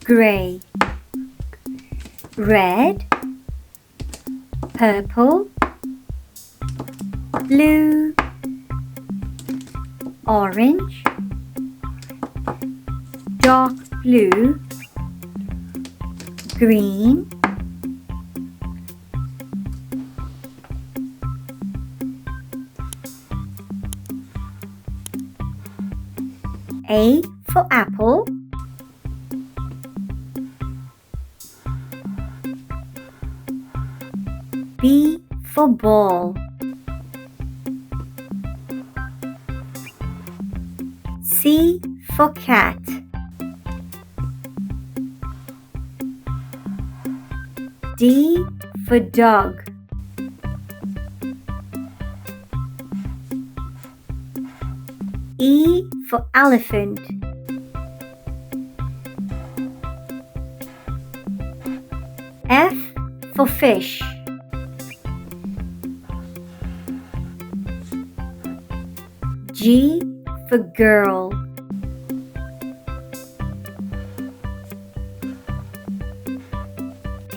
gray, red, purple, blue, orange, dark blue, green, A for apple, B for ball, C for cat, D for dog, E for elephant, F for fish, G for girl,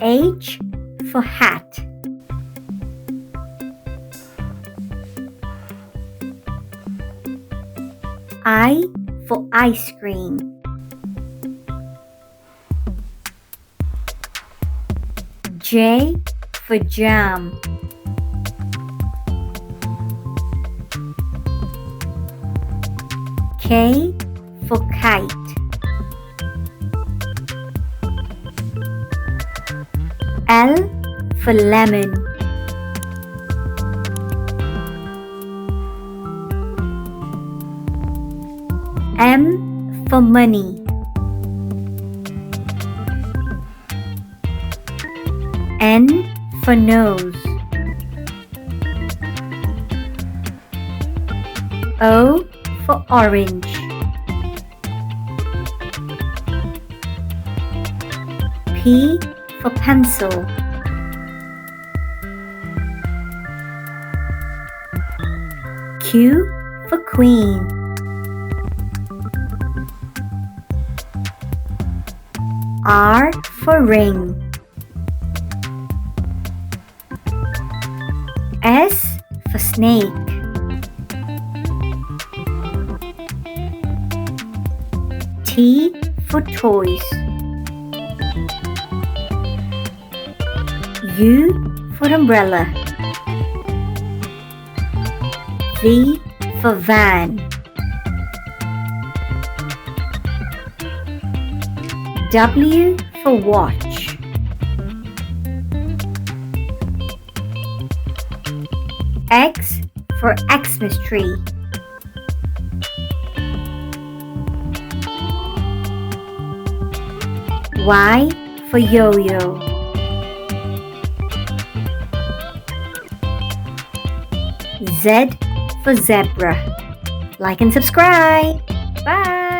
H for hat, I for ice cream, J for jam, K for kite, L for lemon, M for money, N for nose, O for orange, P for pencil, Q for queen, R for ring, S for snake, T for toys, U for umbrella, V for van, W for watch, X for Xmas tree, Y for yo-yo, Z for zebra. Like and subscribe. Bye.